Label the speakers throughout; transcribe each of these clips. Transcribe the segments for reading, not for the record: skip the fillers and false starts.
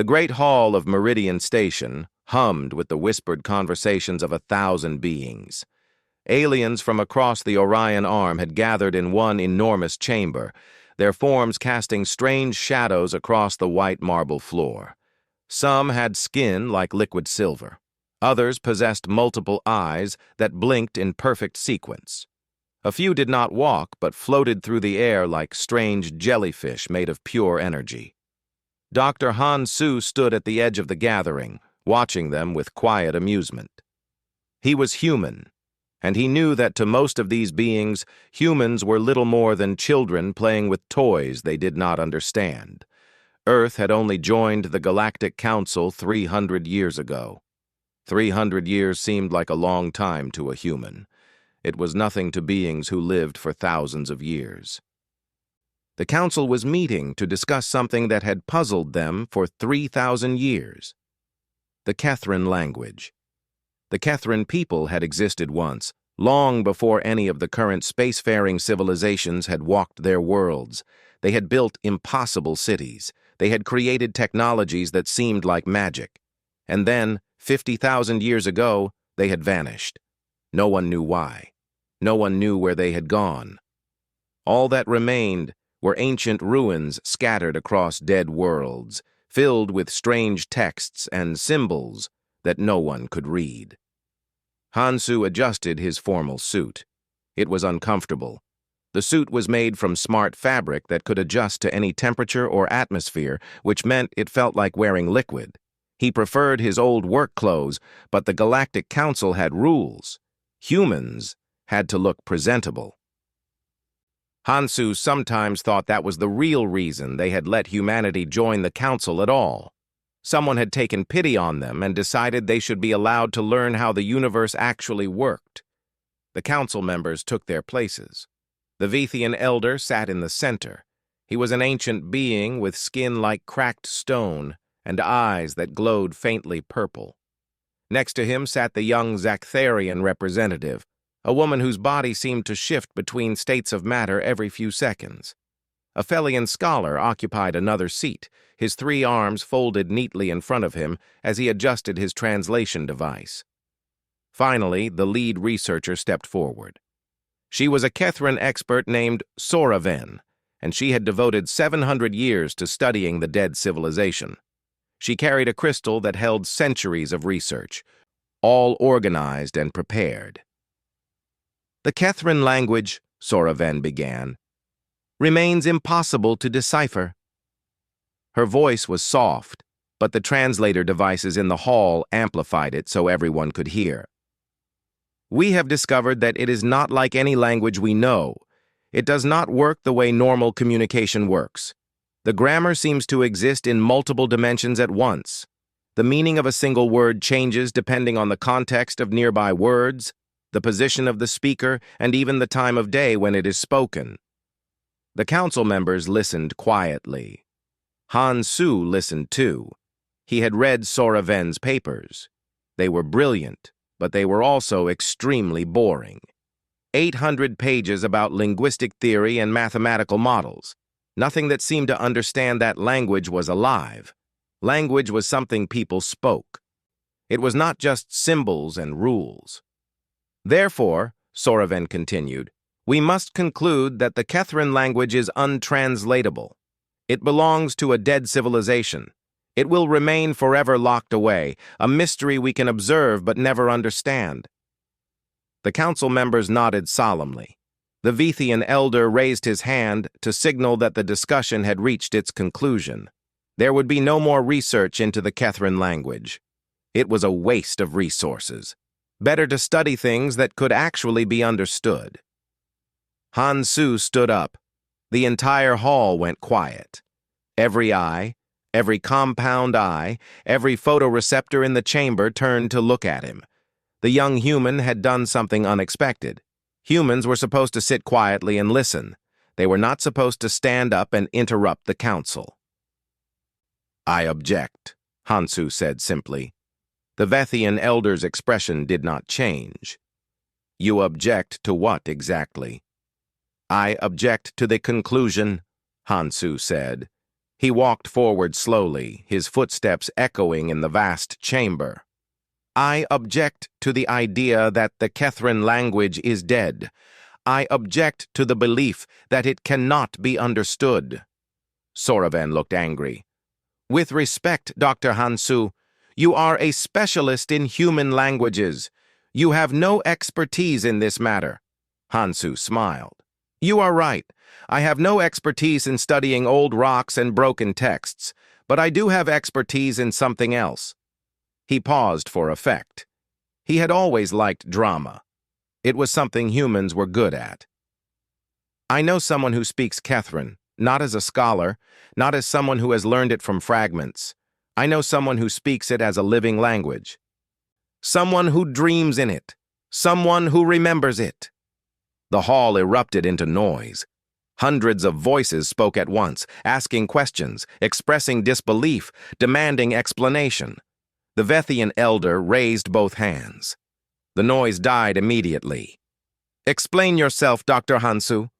Speaker 1: The great hall of Meridian Station hummed with the whispered conversations of 1,000 beings. Aliens from across the Orion Arm had gathered in one enormous chamber, their forms casting strange shadows across the white marble floor. Some had skin like liquid silver. Others possessed multiple eyes that blinked in perfect sequence. A few did not walk, but floated through the air like strange jellyfish made of pure energy. Dr. Han Su stood at the edge of the gathering, watching them with quiet amusement. He was human, and he knew that to most of these beings, humans were little more than children playing with toys they did not understand. Earth had only joined the Galactic Council 300 years ago. 300 years seemed like a long time to a human. It was nothing to beings who lived for thousands of years. The council was meeting to discuss something that had puzzled them for 3,000 years. The Kethran language. The Kethran people had existed once, long before any of the current spacefaring civilizations had walked their worlds. They had built impossible cities. They had created technologies that seemed like magic. And then, 50,000 years ago, they had vanished. No one knew why. No one knew where they had gone. All that remained were ancient ruins scattered across dead worlds, filled with strange texts and symbols that no one could read. Hansu adjusted his formal suit. It was uncomfortable. The suit was made from smart fabric that could adjust to any temperature or atmosphere, which meant it felt like wearing liquid. He preferred his old work clothes, but the Galactic Council had rules. Humans had to look presentable. Hansu sometimes thought that was the real reason they had let humanity join the council at all. Someone had taken pity on them and decided they should be allowed to learn how the universe actually worked. The council members took their places. The Vethian elder sat in the center. He was an ancient being with skin like cracked stone and eyes that glowed faintly purple. Next to him sat the young Zaktharian representative, a woman whose body seemed to shift between states of matter every few seconds. A Felian scholar occupied another seat, his 3 arms folded neatly in front of him as he adjusted his translation device. Finally, the lead researcher stepped forward. She was a Kethran expert named Soraven, and she had devoted 700 years to studying the dead civilization. She carried a crystal that held centuries of research, all organized and prepared. The Kethran language, Soraven began, remains impossible to decipher. Her voice was soft, but the translator devices in the hall amplified it so everyone could hear. We have discovered that it is not like any language we know. It does not work the way normal communication works. The grammar seems to exist in multiple dimensions at once. The meaning of a single word changes depending on the context of nearby words, the position of the speaker, and even the time of day when it is spoken. The council members listened quietly. Han Su listened too. He had read Soraven's papers. They were brilliant, but they were also extremely boring. 800 pages about linguistic theory and mathematical models. Nothing that seemed to understand that language was alive. Language was something people spoke. It was not just symbols and rules. Therefore, Soraven continued, we must conclude that the Kethran language is untranslatable. It belongs to a dead civilization. It will remain forever locked away, a mystery we can observe but never understand. The council members nodded solemnly. The Vethian elder raised his hand to signal that the discussion had reached its conclusion. There would be no more research into the Kethran language. It was a waste of resources. Better to study things that could actually be understood. Han Su stood up. The entire hall went quiet. Every eye, every compound eye, every photoreceptor in the chamber turned to look at him. The young human had done something unexpected. Humans were supposed to sit quietly and listen. They were not supposed to stand up and interrupt the council. I object, Hansu said simply. The Vethian elder's expression did not change. You object to what exactly? I object to the conclusion, Hansu said. He walked forward slowly, his footsteps echoing in the vast chamber. I object to the idea that the Kethran language is dead. I object to the belief that it cannot be understood. Soraven looked angry. With respect, Dr. Hansu, you are a specialist in human languages. You have no expertise in this matter. Hansu smiled. You are right. I have no expertise in studying old rocks and broken texts, but I do have expertise in something else. He paused for effect. He had always liked drama. It was something humans were good at. I know someone who speaks Kethran, not as a scholar, not as someone who has learned it from fragments. I know someone who speaks it as a living language. Someone who dreams in it. Someone who remembers it. The hall erupted into noise. Hundreds of voices spoke at once, asking questions, expressing disbelief, demanding explanation. The Vethian elder raised both hands. The noise died immediately. Explain yourself, Dr. Hansu.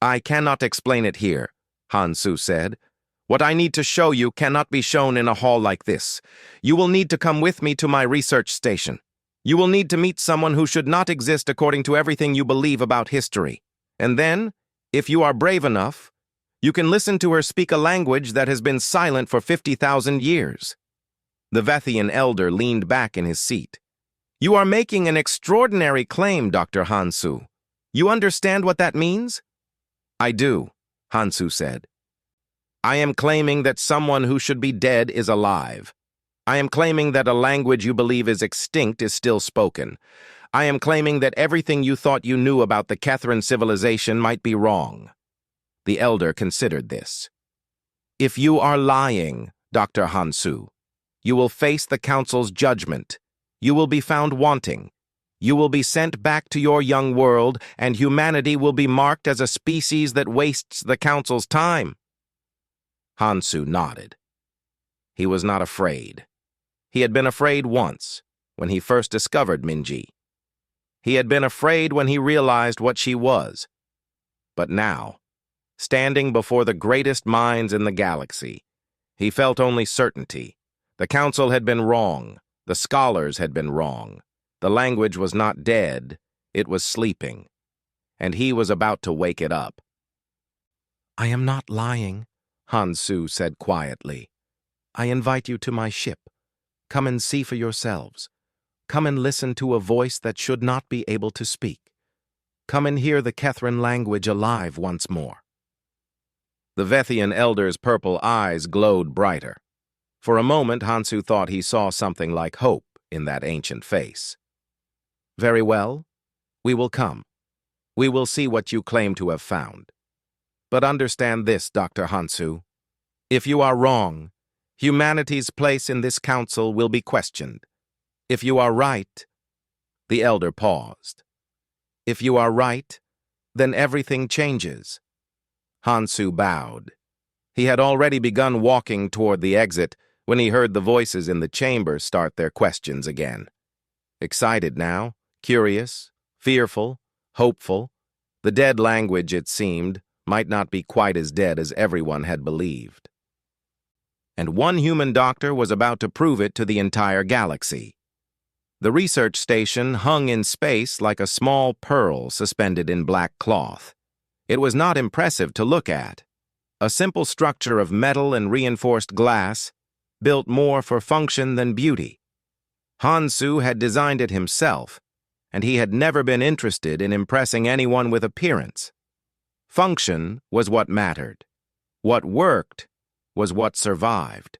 Speaker 1: I cannot explain it here, Hansu said. What I need to show you cannot be shown in a hall like this. You will need to come with me to my research station. You will need to meet someone who should not exist according to everything you believe about history. And then, if you are brave enough, you can listen to her speak a language that has been silent for 50,000 years. The Vethian elder leaned back in his seat. You are making an extraordinary claim, Dr. Hansu. You understand what that means? I do, Hansu said. I am claiming that someone who should be dead is alive. I am claiming that a language you believe is extinct is still spoken. I am claiming that everything you thought you knew about the Kethran civilization might be wrong. The elder considered this. If you are lying, Dr. Hansu, you will face the council's judgment. You will be found wanting. You will be sent back to your young world, and humanity will be marked as a species that wastes the council's time. Hansu nodded. He was not afraid. He had been afraid once, when he first discovered Minji. He had been afraid when he realized what she was. But now, standing before the greatest minds in the galaxy, he felt only certainty. The council had been wrong. The scholars had been wrong. The language was not dead. It was sleeping. And he was about to wake it up. I am not lying, Hansu said quietly. I invite you to my ship. Come and see for yourselves. Come and listen to a voice that should not be able to speak. Come and hear the Kethran language alive once more. The Vethian elder's purple eyes glowed brighter. For a moment, Hansu thought he saw something like hope in that ancient face. Very well, we will come. We will see what you claim to have found. But understand this, Dr. Hansu. If you are wrong, humanity's place in this council will be questioned. If you are right, the elder paused. If you are right, then everything changes. Hansu bowed. He had already begun walking toward the exit when he heard the voices in the chamber start their questions again. Excited now, curious, fearful, hopeful, the dead language, it seemed, might not be quite as dead as everyone had believed. And one human doctor was about to prove it to the entire galaxy. The research station hung in space like a small pearl suspended in black cloth. It was not impressive to look at. A simple structure of metal and reinforced glass, built more for function than beauty. Hansu had designed it himself, and he had never been interested in impressing anyone with appearance. Function was what mattered. What worked was what survived.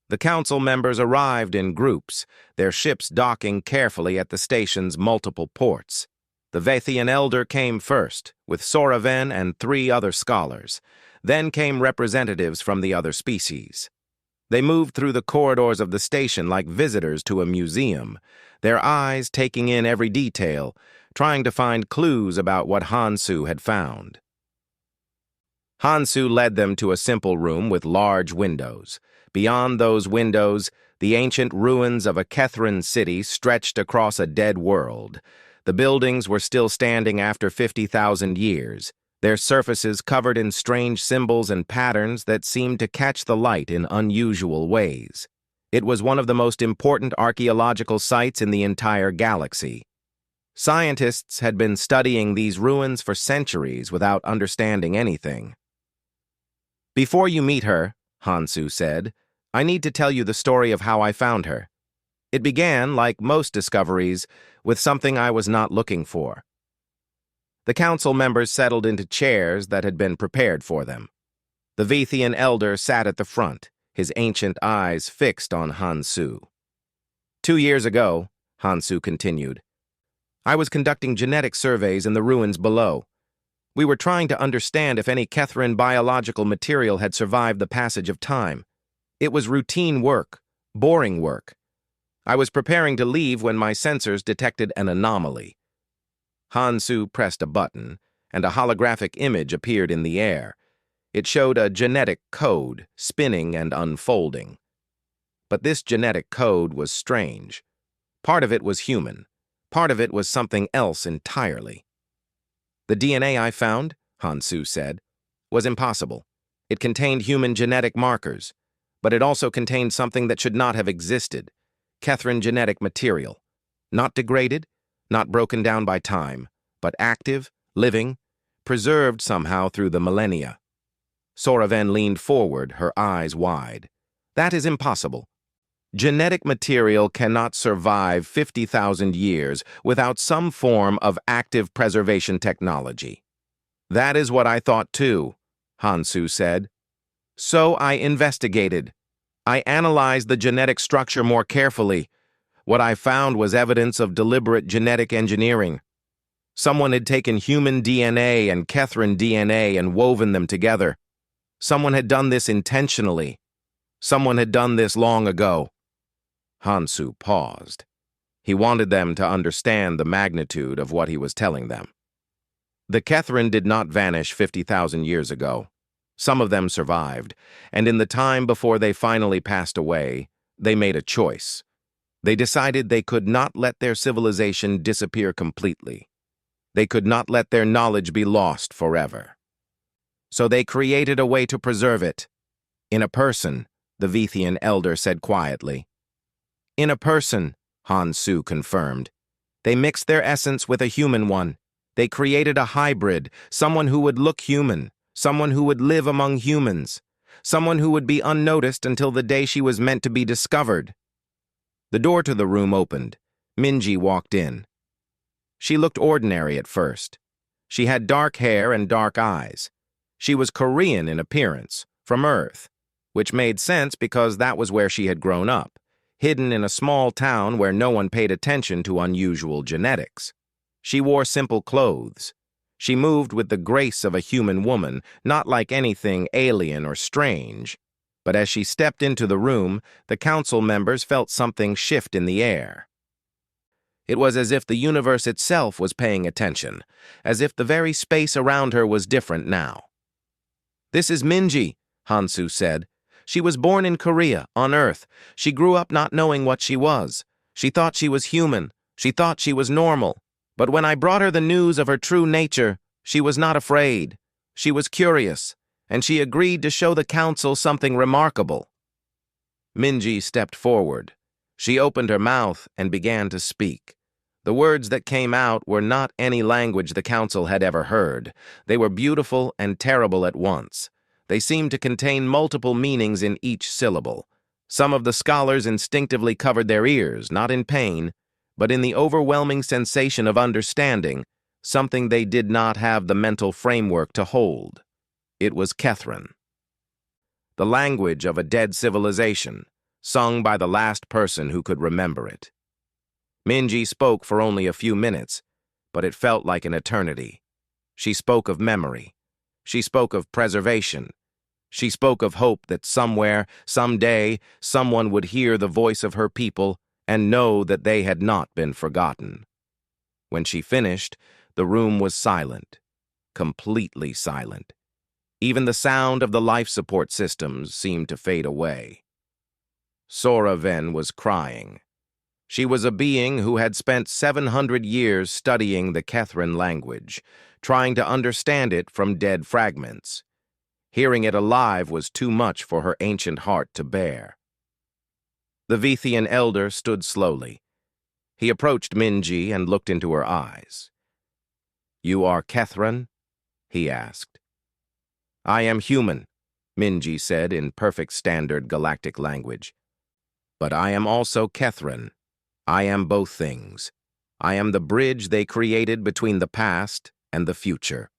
Speaker 1: The council members arrived in groups, their ships docking carefully at the station's multiple ports. The Vethian elder came first, with Soraven and 3 other scholars. Then came representatives from the other species. They moved through the corridors of the station like visitors to a museum, their eyes taking in every detail, trying to find clues about what Hansu had found. Hansu led them to a simple room with large windows. Beyond those windows, the ancient ruins of a Kethran city stretched across a dead world. The buildings were still standing after 50,000 years, their surfaces covered in strange symbols and patterns that seemed to catch the light in unusual ways. It was one of the most important archaeological sites in the entire galaxy. Scientists had been studying these ruins for centuries without understanding anything. "Before you meet her," Hansu said, "I need to tell you the story of how I found her. It began, like most discoveries, with something I was not looking for." The council members settled into chairs that had been prepared for them. The Vethian elder sat at the front, his ancient eyes fixed on Hansu. "2 years ago," Hansu continued, "I was conducting genetic surveys in the ruins below. We were trying to understand if any Kethran biological material had survived the passage of time. It was routine work, boring work. I was preparing to leave when my sensors detected an anomaly." Hansu pressed a button, and a holographic image appeared in the air. It showed a genetic code, spinning and unfolding. But this genetic code was strange. Part of it was human. Part of it was something else entirely. "The DNA I found," Hansu said, "was impossible. It contained human genetic markers, but it also contained something that should not have existed. Kethran genetic material. Not degraded, not broken down by time, but active, living, preserved somehow through the millennia." Soraven leaned forward, her eyes wide. "That is impossible. Genetic material cannot survive 50,000 years without some form of active preservation technology." "That is what I thought too," Hansu said. "So I investigated. I analyzed the genetic structure more carefully. What I found was evidence of deliberate genetic engineering. Someone had taken human DNA and Kethran DNA and woven them together. Someone had done this intentionally. Someone had done this long ago." Hansu paused. He wanted them to understand the magnitude of what he was telling them. The Kethran did not vanish 50,000 years ago. Some of them survived, and in the time before they finally passed away, they made a choice. They decided they could not let their civilization disappear completely. They could not let their knowledge be lost forever. So they created a way to preserve it. "In a person," the Vethian elder said quietly. "In a person," Hansu confirmed. "They mixed their essence with a human one. They created a hybrid, someone who would look human, someone who would live among humans, someone who would be unnoticed until the day she was meant to be discovered." The door to the room opened. Minji walked in. She looked ordinary at first. She had dark hair and dark eyes. She was Korean in appearance, from Earth, which made sense because that was where she had grown up, hidden in a small town where no one paid attention to unusual genetics. She wore simple clothes. She moved with the grace of a human woman, not like anything alien or strange. But as she stepped into the room, the council members felt something shift in the air. It was as if the universe itself was paying attention, as if the very space around her was different now. "This is Minji," Hansu said. "She was born in Korea, on Earth. She grew up not knowing what she was. She thought she was human. She thought she was normal. But when I brought her the news of her true nature, she was not afraid. She was curious, and she agreed to show the council something remarkable." Minji stepped forward. She opened her mouth and began to speak. The words that came out were not any language the council had ever heard. They were beautiful and terrible at once. They seemed to contain multiple meanings in each syllable. Some of the scholars instinctively covered their ears, not in pain, but in the overwhelming sensation of understanding, something they did not have the mental framework to hold. It was Kethran. The language of a dead civilization, sung by the last person who could remember it. Minji spoke for only a few minutes, but it felt like an eternity. She spoke of memory. She spoke of preservation. She spoke of hope that somewhere, someday, someone would hear the voice of her people and know that they had not been forgotten. When she finished, the room was silent, completely silent. Even the sound of the life support systems seemed to fade away. Soraven was crying. She was a being who had spent 700 years studying the Kethran language, trying to understand it from dead fragments. Hearing it alive was too much for her ancient heart to bear. The Vethian elder stood slowly. He approached Minji and looked into her eyes. "You are Kethran?" he asked. "I am human," Minji said in perfect standard galactic language. "But I am also Kethran. I am both things. I am the bridge they created between the past and the future."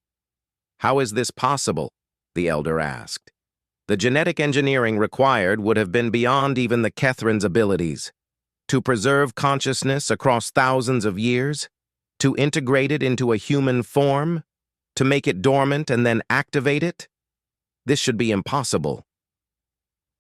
Speaker 1: "How is this possible?" the elder asked. "The genetic engineering required would have been beyond even the Kethran's abilities. To preserve consciousness across thousands of years? To integrate it into a human form? To make it dormant and then activate it? This should be impossible."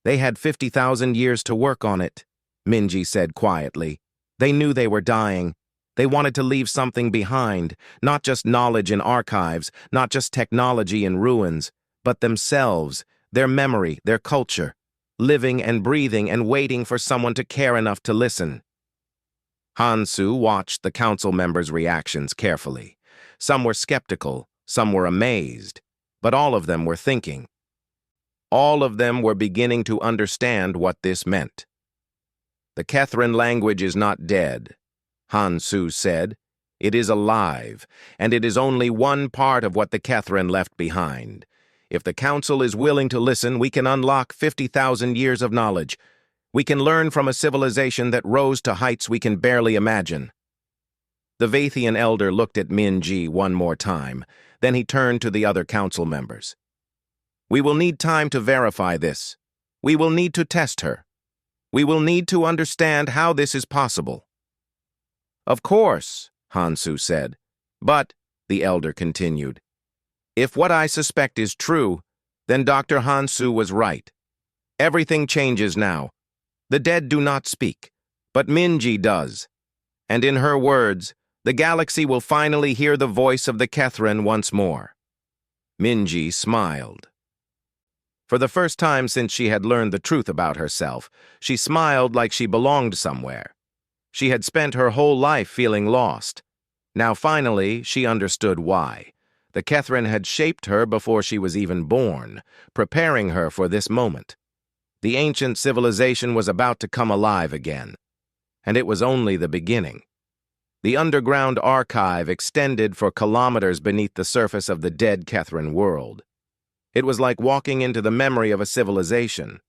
Speaker 1: "They had 50,000 years to work on it," Minji said quietly. "They knew they were dying. They wanted to leave something behind, not just knowledge in archives, not just technology in ruins, but themselves, their memory, their culture, living and breathing and waiting for someone to care enough to listen." Hansu watched the council members' reactions carefully. Some were skeptical, some were amazed, but all of them were thinking. All of them were beginning to understand what this meant. "The Kethran language is not dead," Hansu said. "It is alive, and it is only one part of what the Kethran left behind. If the Council is willing to listen, we can unlock 50,000 years of knowledge. We can learn from a civilization that rose to heights we can barely imagine." The Vathian elder looked at Minji one more time. Then he turned to the other council members. "We will need time to verify this. We will need to test her. We will need to understand how this is possible." "Of course," Hansu said. "But," the elder continued, "if what I suspect is true, then Dr. Hansu was right. Everything changes now. The dead do not speak, but Minji does. And in her words, the galaxy will finally hear the voice of the Kethran once more." Minji smiled. For the first time since she had learned the truth about herself, she smiled like she belonged somewhere. She had spent her whole life feeling lost. Now finally, she understood why. The Kethran had shaped her before she was even born, preparing her for this moment. The ancient civilization was about to come alive again. And it was only the beginning. The underground archive extended for kilometers beneath the surface of the dead Kethran world. It was like walking into the memory of a civilization.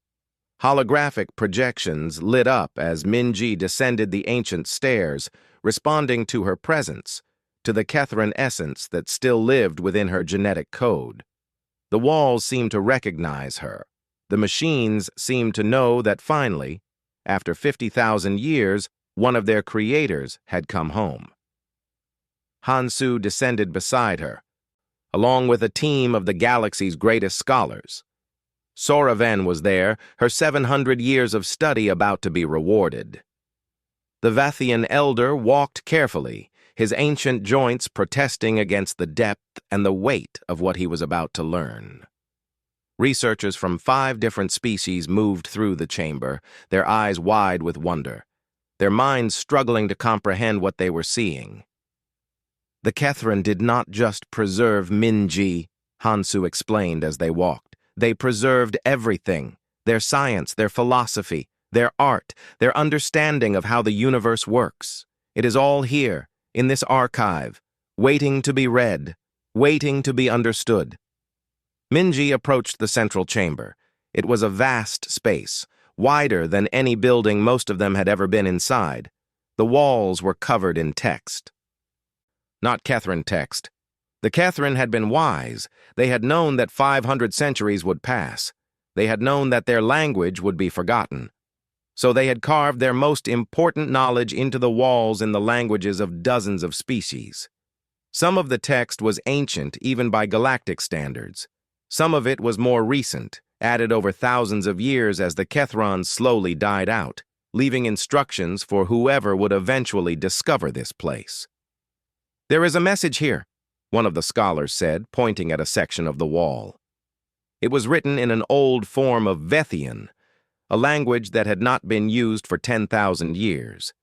Speaker 1: Holographic projections lit up as Minji descended the ancient stairs, responding to her presence, to the Kethran essence that still lived within her genetic code. The walls seemed to recognize her. The machines seemed to know that finally, after 50,000 years, one of their creators had come home. Hansu descended beside her, along with a team of the galaxy's greatest scholars. Soraven was there, her 700 years of study about to be rewarded. The Vathian elder walked carefully, his ancient joints protesting against the depth and the weight of what he was about to learn. Researchers from 5 different species moved through the chamber, their eyes wide with wonder, their minds struggling to comprehend what they were seeing. "The Kethran did not just preserve Minji," Hansu explained as they walked. "They preserved everything, their science, their philosophy, their art, their understanding of how the universe works. It is all here, in this archive, waiting to be read, waiting to be understood." Minji approached the central chamber. It was a vast space, wider than any building most of them had ever been inside. The walls were covered in text. Not Kethran text. The Kethran had been wise. They had known that 500 centuries would pass. They had known that their language would be forgotten. So they had carved their most important knowledge into the walls in the languages of dozens of species. Some of the text was ancient even by galactic standards. Some of it was more recent, added over thousands of years as the Kethrons slowly died out, leaving instructions for whoever would eventually discover this place. "There is a message here," one of the scholars said, pointing at a section of the wall. It was written in an old form of Vethian, a language that had not been used for 10,000 years.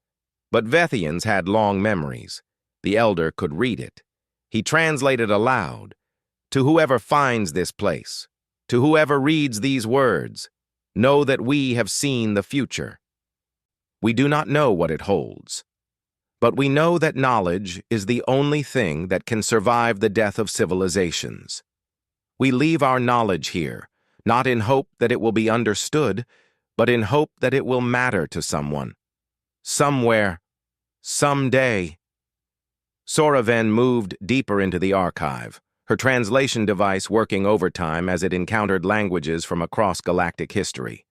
Speaker 1: But Vethians had long memories. The elder could read it. He translated aloud. To whoever finds this place, to whoever reads these words, know that we have seen the future. We do not know what it holds, but we know that knowledge is the only thing that can survive the death of civilizations. We leave our knowledge here, not in hope that it will be understood, but in hope that it will matter to someone. Somewhere, someday. Soraven moved deeper into the archive, her translation device working overtime as it encountered languages from across galactic history.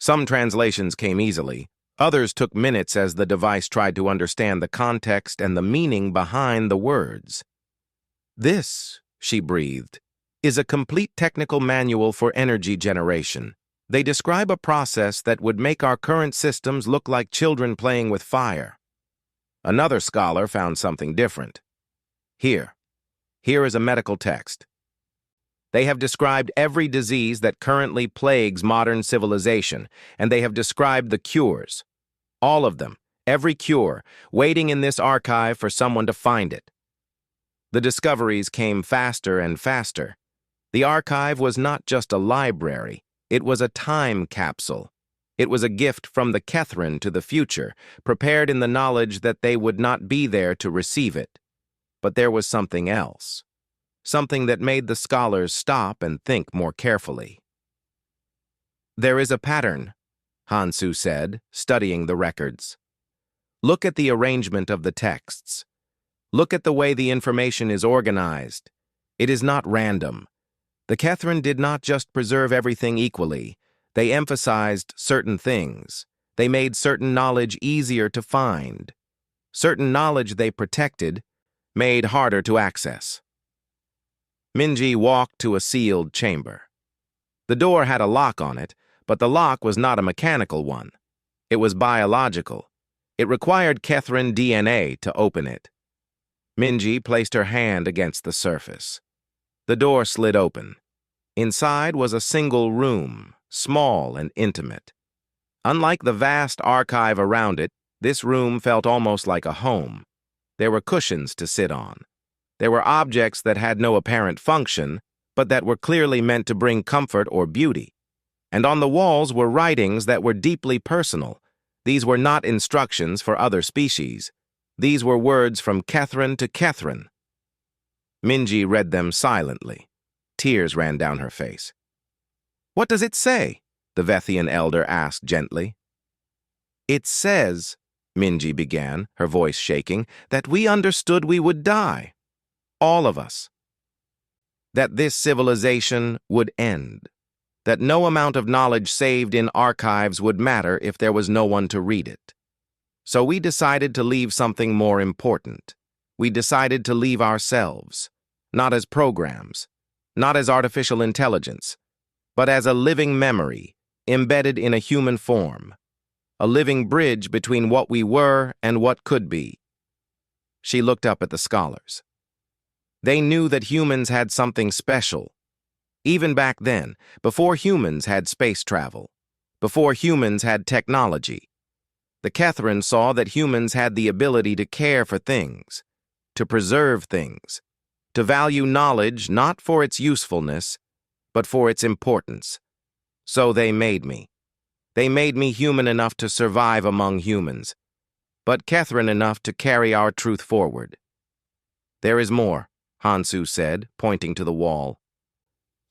Speaker 1: Some translations came easily, others took minutes as the device tried to understand the context and the meaning behind the words. This, she breathed, is a complete technical manual for energy generation. They describe a process that would make our current systems look like children playing with fire. Another scholar found something different. Here is a medical text. They have described every disease that currently plagues modern civilization, and they have described the cures. All of them, every cure, waiting in this archive for someone to find it. The discoveries came faster and faster. The archive was not just a library, it was a time capsule. It was a gift from the Kethrin to the future, prepared in the knowledge that they would not be there to receive it. But there was something else. Something that made the scholars stop and think more carefully. There is a pattern, Hansu said, studying the records. Look at the arrangement of the texts. Look at the way the information is organized. It is not random. The Kethrin did not just preserve everything equally. They emphasized certain things. They made certain knowledge easier to find. Certain knowledge they protected, made harder to access. Minji walked to a sealed chamber. The door had a lock on it, but the lock was not a mechanical one. It was biological. It required Kethrin DNA to open it. Minji placed her hand against the surface. The door slid open. Inside was a single room, small and intimate. Unlike the vast archive around it, this room felt almost like a home. There were cushions to sit on. There were objects that had no apparent function, but that were clearly meant to bring comfort or beauty. And on the walls were writings that were deeply personal. These were not instructions for other species. These were words from Kethrin to Kethrin. Minji read them silently. Tears ran down her face. "What does it say?" the Vethian elder asked gently. "It says," Minji began, her voice shaking, "that we understood we would die. All of us. That this civilization would end. That no amount of knowledge saved in archives would matter if there was no one to read it. So we decided to leave something more important. We decided to leave ourselves, not as programs, not as artificial intelligence, but as a living memory embedded in a human form, a living bridge between what we were and what could be." She looked up at the scholars. They knew that humans had something special. Even back then, before humans had space travel, before humans had technology, the Kethrin saw that humans had the ability to care for things, to preserve things, to value knowledge not for its usefulness, but for its importance. So they made me. They made me human enough to survive among humans, but Kethrin enough to carry our truth forward. "There is more," Hansu said, pointing to the wall.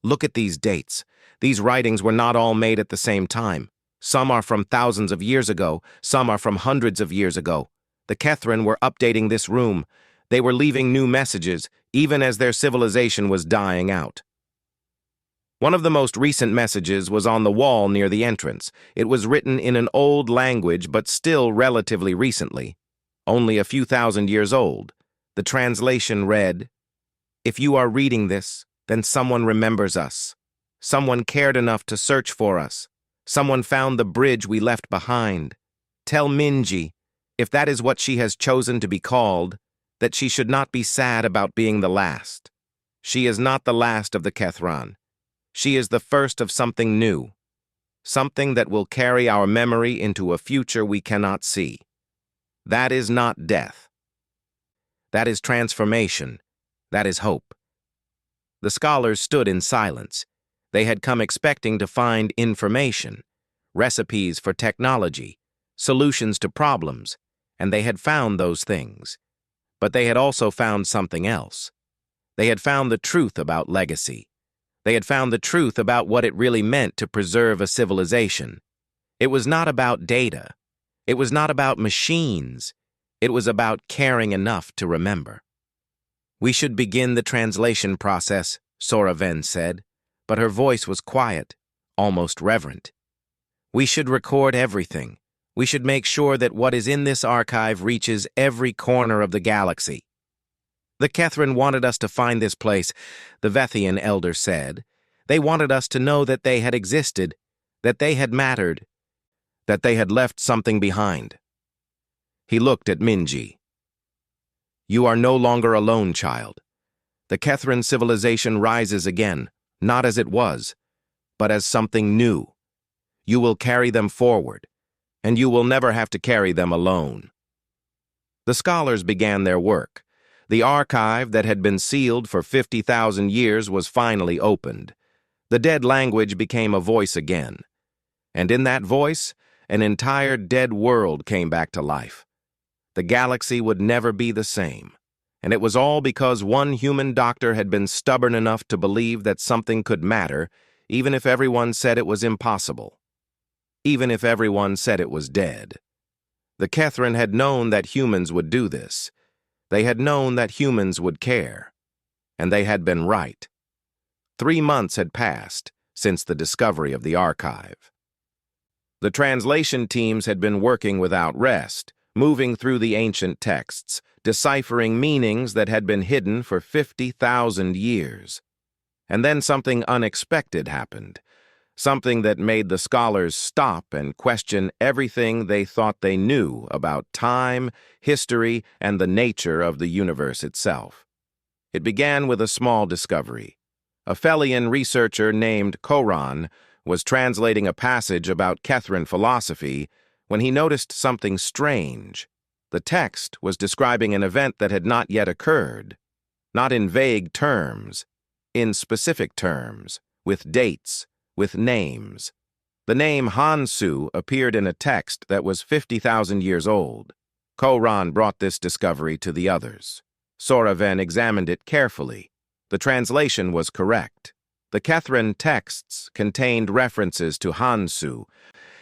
Speaker 1: "Look at these dates. These writings were not all made at the same time. Some are from thousands of years ago, some are from hundreds of years ago. The Kethrin were updating this room. They were leaving new messages, even as their civilization was dying out." One of the most recent messages was on the wall near the entrance. It was written in an old language, but still relatively recently, only a few thousand years old. The translation read, "If you are reading this, then someone remembers us. Someone cared enough to search for us. Someone found the bridge we left behind. Tell Minji, if that is what she has chosen to be called, that she should not be sad about being the last. She is not the last of the Kethran. She is the first of something new, something that will carry our memory into a future we cannot see. That is not death. That is transformation. That is hope. The scholars stood in silence. They had come expecting to find information, recipes for technology, solutions to problems, and they had found those things. But they had also found something else. They had found the truth about legacy. They had found the truth about what it really meant to preserve a civilization. It was not about data. It was not about machines. It was about caring enough to remember. "We should begin the translation process," Sora Ven said, but her voice was quiet, almost reverent. "We should record everything. We should make sure that what is in this archive reaches every corner of the galaxy." "The Kethrin wanted us to find this place," the Vethian elder said. "They wanted us to know that they had existed, that they had mattered, that they had left something behind." He looked at Minji. "You are no longer alone, child. The Kethrin civilization rises again, not as it was, but as something new. You will carry them forward, and you will never have to carry them alone." The scholars began their work. The archive that had been sealed for 50,000 years was finally opened. The dead language became a voice again. And in that voice, an entire dead world came back to life. The galaxy would never be the same. And it was all because one human doctor had been stubborn enough to believe that something could matter, even if everyone said it was impossible. Even if everyone said it was dead. The Kethrin had known that humans would do this. They had known that humans would care. And they had been right. 3 months had passed since the discovery of the archive. The translation teams had been working without rest, moving through the ancient texts, deciphering meanings that had been hidden for 50,000 years. And then something unexpected happened, something that made the scholars stop and question everything they thought they knew about time, history, and the nature of the universe itself. It began with a small discovery. A Felian researcher named Koran was translating a passage about Kethrin philosophy when he noticed something strange. The text was describing an event that had not yet occurred, not in vague terms, in specific terms, with dates, with names. The name Hansu appeared in a text that was 50,000 years old. Koran brought this discovery to the others. Sora Ven examined it carefully. The translation was correct. The Kethrin texts contained references to Hansu,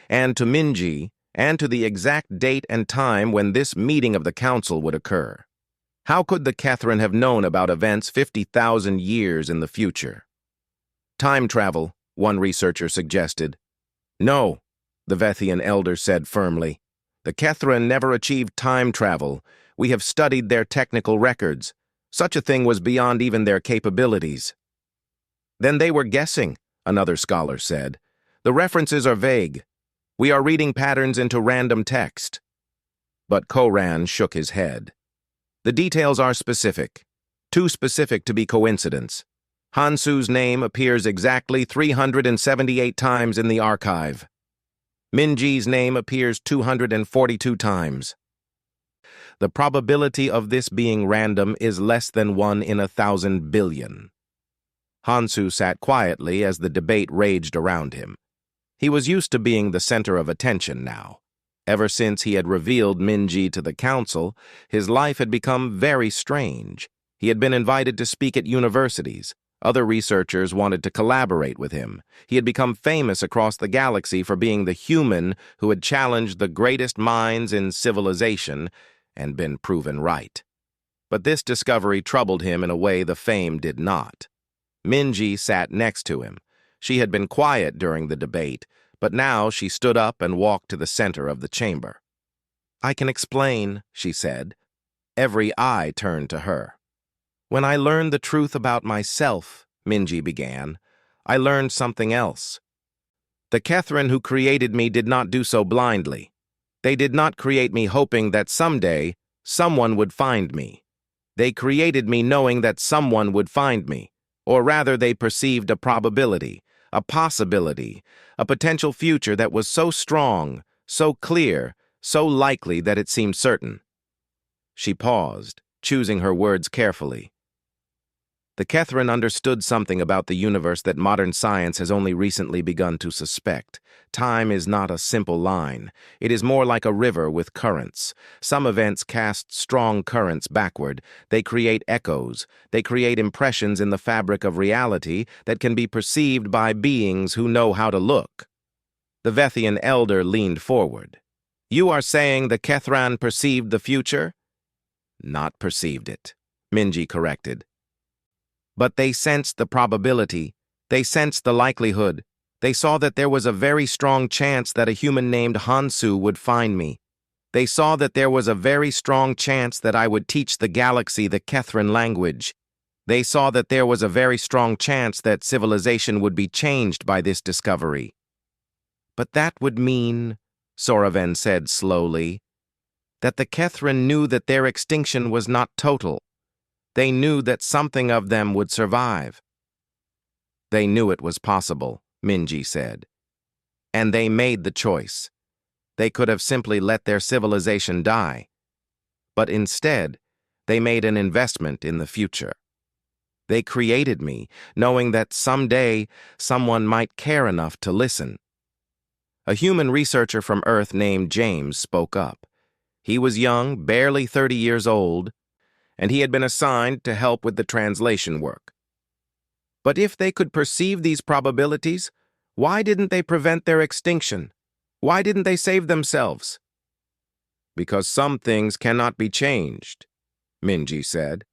Speaker 1: and to Minji, and to the exact date and time when this meeting of the council would occur. How could the Kethrin have known about events 50,000 years in the future? "Time travel," one researcher suggested. "No," the Vethian elder said firmly. "The Kethrin never achieved time travel. We have studied their technical records. Such a thing was beyond even their capabilities." "Then they were guessing," another scholar said. "The references are vague. We are reading patterns into random text." But Koran shook his head. "The details are specific, too specific to be coincidence. Hansu's name appears exactly 378 times in the archive. Minji's name appears 242 times. The probability of this being random is less than 1 in 1,000 billion. Hansu sat quietly as the debate raged around him. He was used to being the center of attention now. Ever since he had revealed Minji to the council, his life had become very strange. He had been invited to speak at universities. Other researchers wanted to collaborate with him. He had become famous across the galaxy for being the human who had challenged the greatest minds in civilization and been proven right. But this discovery troubled him in a way the fame did not. Minji sat next to him. She had been quiet during the debate, but now she stood up and walked to the center of the chamber. "I can explain," she said. Every eye turned to her. "When I learned the truth about myself," Minji began, "I learned something else. The Kethrin who created me did not do so blindly. They did not create me hoping that someday someone would find me. They created me knowing that someone would find me, or rather they perceived a probability, a possibility, a potential future that was so strong, so clear, so likely that it seemed certain. She paused, choosing her words carefully. The Kethran understood something about the universe that modern science has only recently begun to suspect. Time is not a simple line. It is more like a river with currents. Some events cast strong currents backward. They create echoes. They create impressions in the fabric of reality that can be perceived by beings who know how to look. The Vethian elder leaned forward. You are saying the Kethran perceived the future? Not perceived it, Minji corrected. But they sensed the probability. They sensed the likelihood. They saw that there was a very strong chance that a human named Hansu would find me. They saw that there was a very strong chance that I would teach the galaxy the Kethran language. They saw that there was a very strong chance that civilization would be changed by this discovery. But that would mean, Soraven said slowly, that the Kethran knew that their extinction was not total. They knew that something of them would survive. They knew it was possible, Minji said. And they made the choice. They could have simply let their civilization die. But instead, they made an investment in the future. They created me, knowing that someday someone might care enough to listen. A human researcher from Earth named James spoke up. He was young, barely 30 years old, and he had been assigned to help with the translation work. But if they could perceive these probabilities, why didn't they prevent their extinction? Why didn't they save themselves? Because some things cannot be changed, Minji said.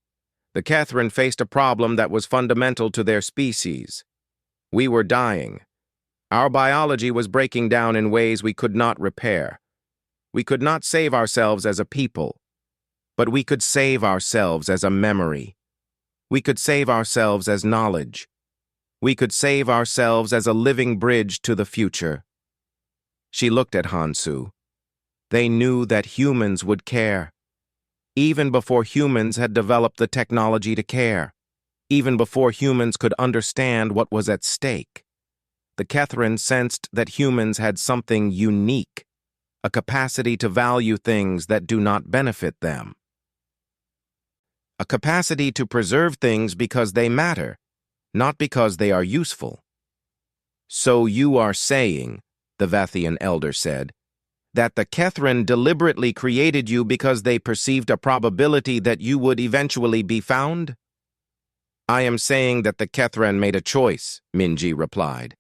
Speaker 1: The Kethran faced a problem that was fundamental to their species. We were dying. Our biology was breaking down in ways we could not repair. We could not save ourselves as a people. But we could save ourselves as a memory. We could save ourselves as knowledge. We could save ourselves as a living bridge to the future. She looked at Hansu. They knew that humans would care. Even before humans had developed the technology to care. Even before humans could understand what was at stake. The Kethran sensed that humans had something unique, a capacity to value things that do not benefit them. A capacity to preserve things because they matter, not because they are useful. So you are saying, the Vathian elder said, that the Kethran deliberately created you because they perceived a probability that you would eventually be found? I am saying that the Kethran made a choice, Minji replied.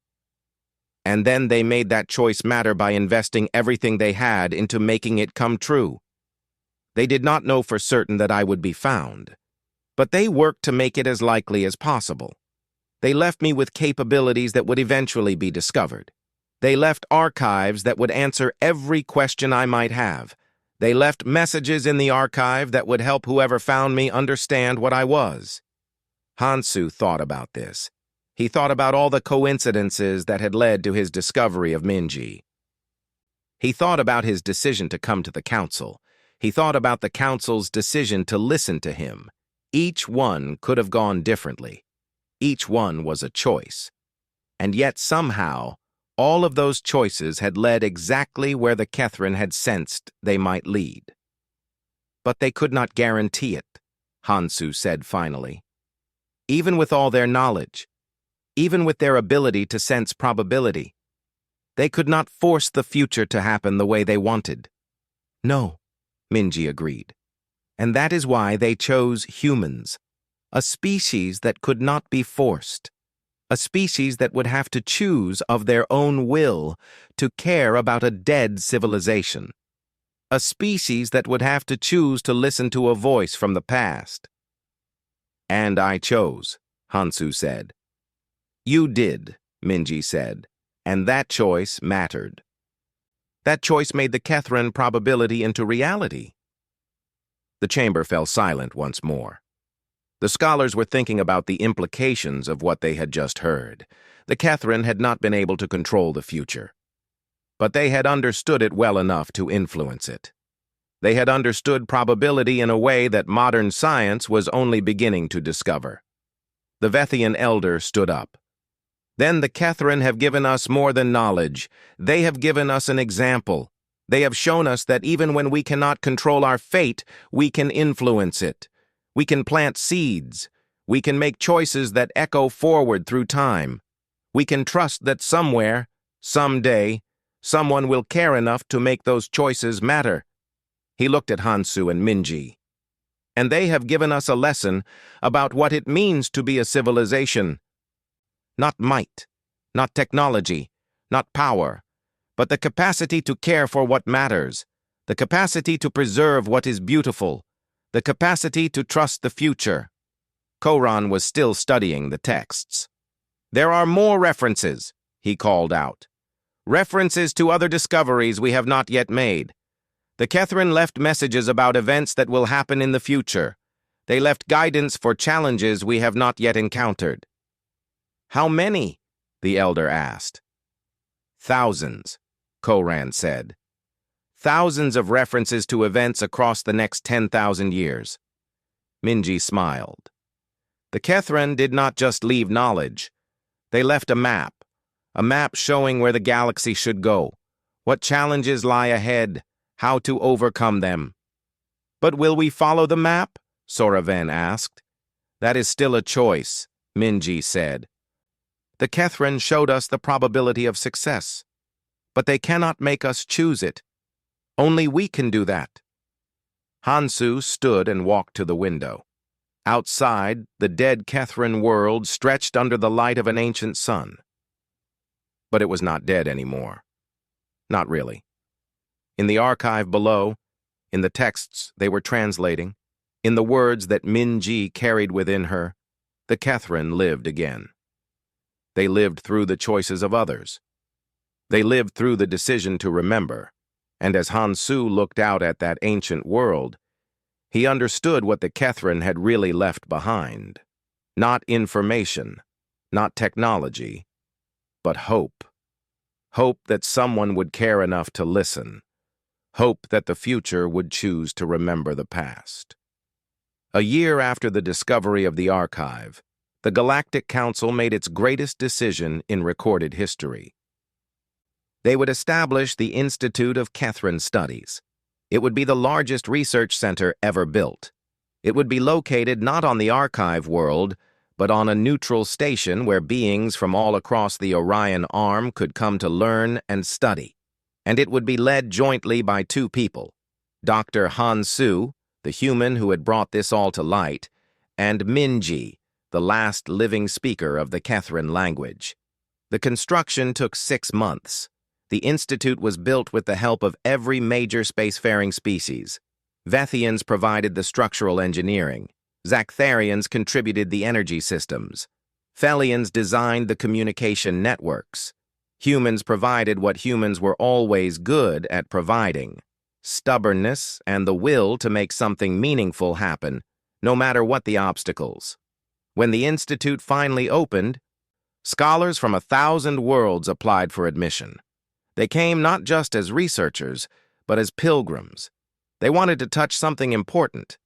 Speaker 1: And then they made that choice matter by investing everything they had into making it come true. They did not know for certain that I would be found, but they worked to make it as likely as possible. They left me with capabilities that would eventually be discovered. They left archives that would answer every question I might have. They left messages in the archive that would help whoever found me understand what I was. Hansu thought about this. He thought about all the coincidences that had led to his discovery of Minji. He thought about his decision to come to the council. He thought about the council's decision to listen to him. Each one could have gone differently. Each one was a choice. And yet somehow, all of those choices had led exactly where the Kethran had sensed they might lead. But they could not guarantee it, Hansu said finally. Even with all their knowledge, even with their ability to sense probability, they could not force the future to happen the way they wanted. No, Minji agreed. And that is why they chose humans, a species that could not be forced, a species that would have to choose of their own will to care about a dead civilization, a species that would have to choose to listen to a voice from the past. And I chose, Hansu said. You did, Minji said, and that choice mattered. That choice made the Kethran probability into reality. The chamber fell silent once more. The scholars were thinking about the implications of what they had just heard. The Kethran had not been able to control the future, but they had understood it well enough to influence it. They had understood probability in a way that modern science was only beginning to discover. The Vethian elder stood up. Then the Kethran have given us more than knowledge. They have given us an example. They have shown us that even when we cannot control our fate, we can influence it. We can plant seeds. We can make choices that echo forward through time. We can trust that somewhere, someday, someone will care enough to make those choices matter. He looked at Hansu and Minji. And they have given us a lesson about what it means to be a civilization. Not might, not technology, not power, but the capacity to care for what matters, the capacity to preserve what is beautiful, the capacity to trust the future. Koran was still studying the texts. There are more references, he called out. References to other discoveries we have not yet made. The Kethrin left messages about events that will happen in the future. They left guidance for challenges we have not yet encountered. How many? The elder asked. Thousands, Koran said. Thousands of references to events across the next 10,000 years. Minji smiled. The Kethrin did not just leave knowledge. They left a map showing where the galaxy should go, what challenges lie ahead, how to overcome them. But will we follow the map? Soraven asked. That is still a choice, Minji said. The Kethrin showed us the probability of success, but they cannot make us choose it. Only we can do that. Hansu stood and walked to the window. Outside, the dead Kethrin world stretched under the light of an ancient sun. But it was not dead anymore. Not really. In the archive below, in the texts they were translating, in the words that Minji carried within her, the Kethrin lived again. They lived through the choices of others. They lived through the decision to remember, and as Hansu looked out at that ancient world, he understood what the Kethrin had really left behind. Not information, not technology, but hope. Hope that someone would care enough to listen. Hope that the future would choose to remember the past. A year after the discovery of the archive, the Galactic Council made its greatest decision in recorded history. They would establish the Institute of Kethrin Studies. It would be the largest research center ever built. It would be located not on the archive world, but on a neutral station where beings from all across the Orion Arm could come to learn and study. And it would be led jointly by two people, Dr. Hansu, the human who had brought this all to light, and Minji, the last living speaker of the Kethrin language. The construction took 6 months. The institute was built with the help of every major spacefaring species. Vethians provided the structural engineering. Zactharians contributed the energy systems. Felians designed the communication networks. Humans provided what humans were always good at providing: stubbornness and the will to make something meaningful happen, no matter what the obstacles. When the institute finally opened, scholars from 1,000 worlds applied for admission. They came not just as researchers, but as pilgrims. They wanted to touch something important.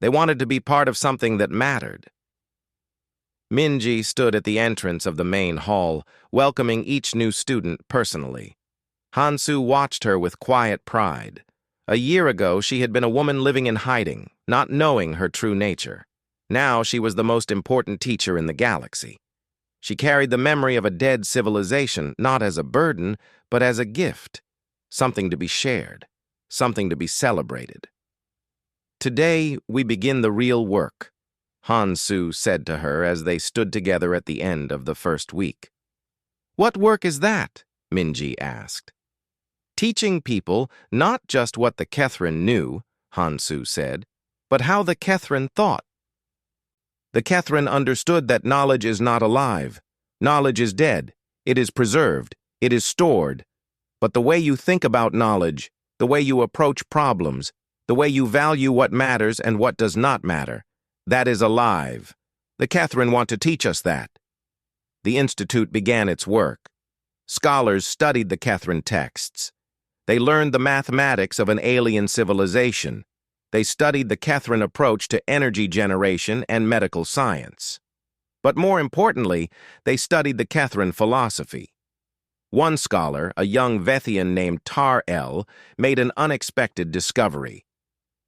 Speaker 1: They wanted to be part of something that mattered. Minji stood at the entrance of the main hall, welcoming each new student personally. Hansu watched her with quiet pride. A year ago, she had been a woman living in hiding, not knowing her true nature. Now she was the most important teacher in the galaxy. She carried the memory of a dead civilization, not as a burden, but as a gift, something to be shared, something to be celebrated. Today, we begin the real work, Hansu said to her as they stood together at the end of the first week. What work is that? Minji asked. Teaching people not just what the Kethrin knew, Hansu said, but how the Kethrin thought. The Kethrin understood that knowledge is not alive. Knowledge is dead. It is preserved. It is stored. But the way you think about knowledge, the way you approach problems, the way you value what matters and what does not matter, that is alive. The Kethrin want to teach us that. The Institute began its work. Scholars studied the Kethrin texts. They learned the mathematics of an alien civilization. They studied the Kethrin approach to energy generation and medical science. But more importantly, they studied the Kethrin philosophy. One scholar, a young Vethian named Tar-El, made an unexpected discovery.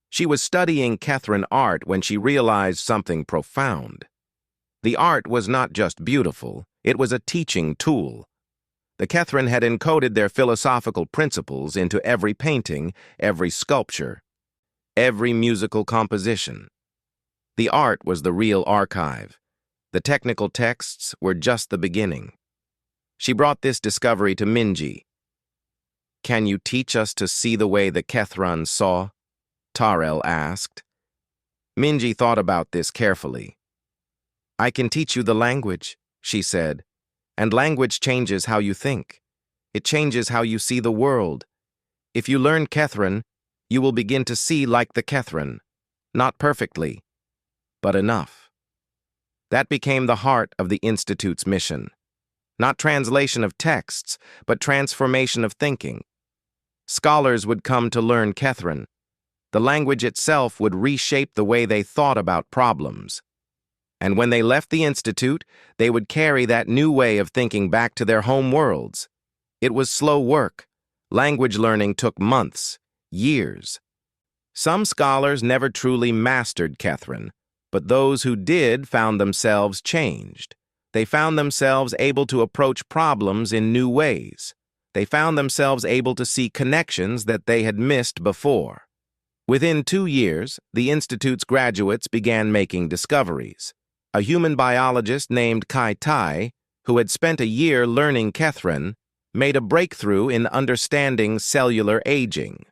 Speaker 1: She was studying Kethran art when she realized something profound. The art was not just beautiful, it was a teaching tool. The Kethran had encoded their philosophical principles into every painting, every sculpture, every musical composition. The art was the real archive. The technical texts were just the beginning. She brought this discovery to Minji. "Can you teach us to see the way the Kethran saw?" Tar-El asked. Minji thought about this carefully. "I can teach you the language," she said, "and language changes how you think. It changes how you see the world. If you learn Kethran, you will begin to see like the Kethran, not perfectly, but enough." That became the heart of the Institute's mission. Not translation of texts, but transformation of thinking. Scholars would come to learn Kethran. The language itself would reshape the way they thought about problems. And when they left the Institute, they would carry that new way of thinking back to their home worlds. It was slow work. Language learning took months, years. Some scholars never truly mastered Kethran, but those who did found themselves changed. They found themselves able to approach problems in new ways. They found themselves able to see connections that they had missed before. Within 2 years, the Institute's graduates began making discoveries. A human biologist named Kai Tai, who had spent a year learning Kethran, made a breakthrough in understanding cellular aging.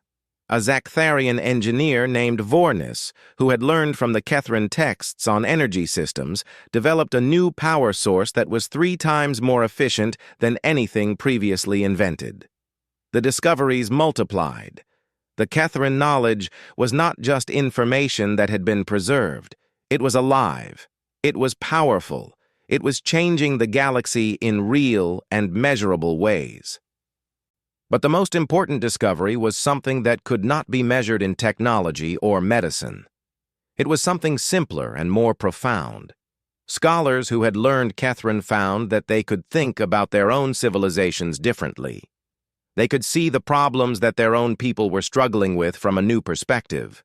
Speaker 1: A Zakhtharian engineer named Vornis, who had learned from the Kethran texts on energy systems, developed a new power source that was 3 times more efficient than anything previously invented. The discoveries multiplied. The Kethran knowledge was not just information that had been preserved. It was alive. It was powerful. It was changing the galaxy in real and measurable ways. But the most important discovery was something that could not be measured in technology or medicine. It was something simpler and more profound. Scholars who had learned Kethran found that they could think about their own civilizations differently. They could see the problems that their own people were struggling with from a new perspective.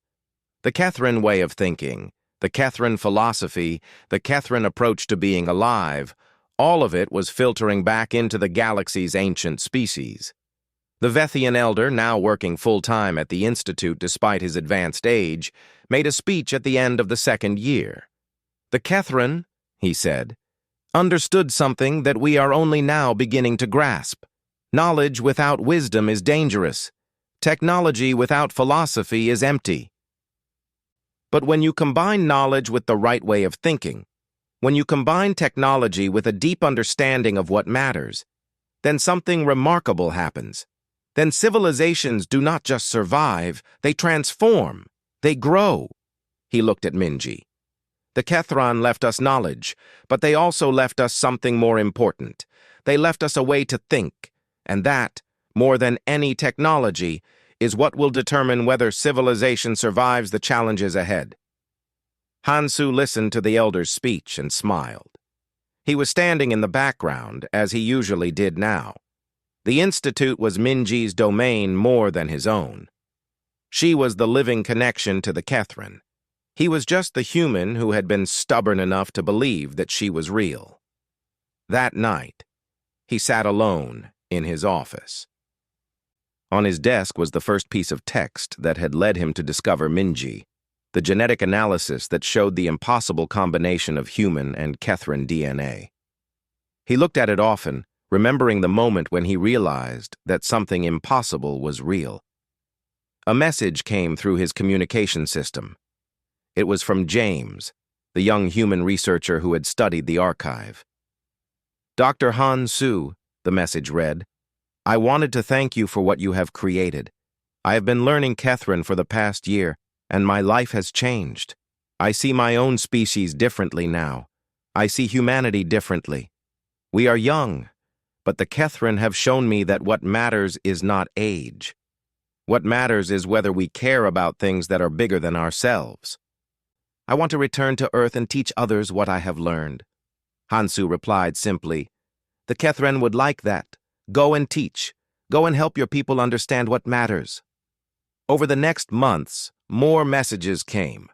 Speaker 1: The Kethran way of thinking, the Kethran philosophy, the Kethran approach to being alive, all of it was filtering back into the galaxy's ancient species. The Vethian elder, now working full-time at the Institute despite his advanced age, made a speech at the end of the 2nd year. "The Kethran," he said, "understood something that we are only now beginning to grasp. Knowledge without wisdom is dangerous. Technology without philosophy is empty. But when you combine knowledge with the right way of thinking, when you combine technology with a deep understanding of what matters, then something remarkable happens. Then civilizations do not just survive, they transform, they grow." He looked at Minji. "The Kethran left us knowledge, but they also left us something more important. They left us a way to think. And that, more than any technology, is what will determine whether civilization survives the challenges ahead." Hansu listened to the elder's speech and smiled. He was standing in the background, as he usually did now. The Institute was Minji's domain more than his own. She was the living connection to the Kethran. He was just the human who had been stubborn enough to believe that she was real. That night, he sat alone in his office. On his desk was the first piece of text that had led him to discover Minji, the genetic analysis that showed the impossible combination of human and Kethran DNA. He looked at it often, remembering the moment when he realized that something impossible was real. A message came through his communication system. It was from James, the young human researcher who had studied the archive. "Dr. Han Su," the message read, "I wanted to thank you for what you have created. I have been learning Kethran for the past year, and my life has changed. I see my own species differently now. I see humanity differently. We are young, but the Kethran have shown me that what matters is not age. What matters is whether we care about things that are bigger than ourselves. I want to return to Earth and teach others what I have learned." Hansu replied simply, "The Kethran would like that. Go and teach. Go and help your people understand what matters. Over the next months, more messages came.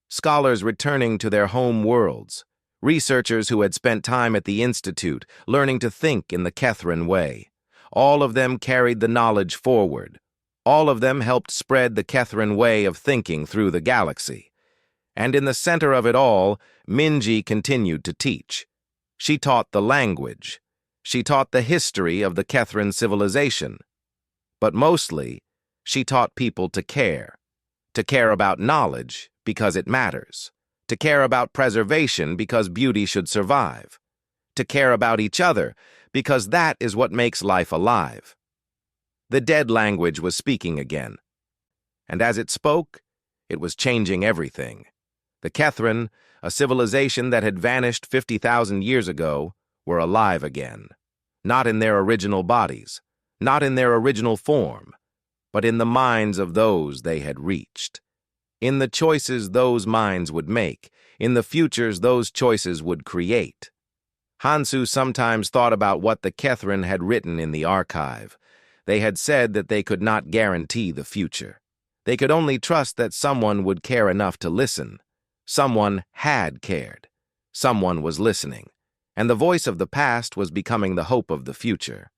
Speaker 1: Scholars returning to their home worlds. Researchers who had spent time at the Institute, learning to think in the Kethran way. All of them carried the knowledge forward. All of them helped spread the Kethran way of thinking through the galaxy. And in the center of it all, Minji continued to teach. She taught the language. She taught the history of the Kethran civilization. But mostly, she taught people to care about knowledge because it matters, to care about preservation because beauty should survive, to care about each other because that is what makes life alive. The dead language was speaking again, and as it spoke, it was changing everything. The Kethran, a civilization that had vanished 50,000 years ago, were alive again, not in their original bodies, not in their original form, but in the minds of those they had reached, in the choices those minds would make, in the futures those choices would create. Hansu sometimes thought about what the Kethran had written in the archive. They had said that they could not guarantee the future. They could only trust that someone would care enough to listen. Someone had cared. Someone was listening. And the voice of the past was becoming the hope of the future.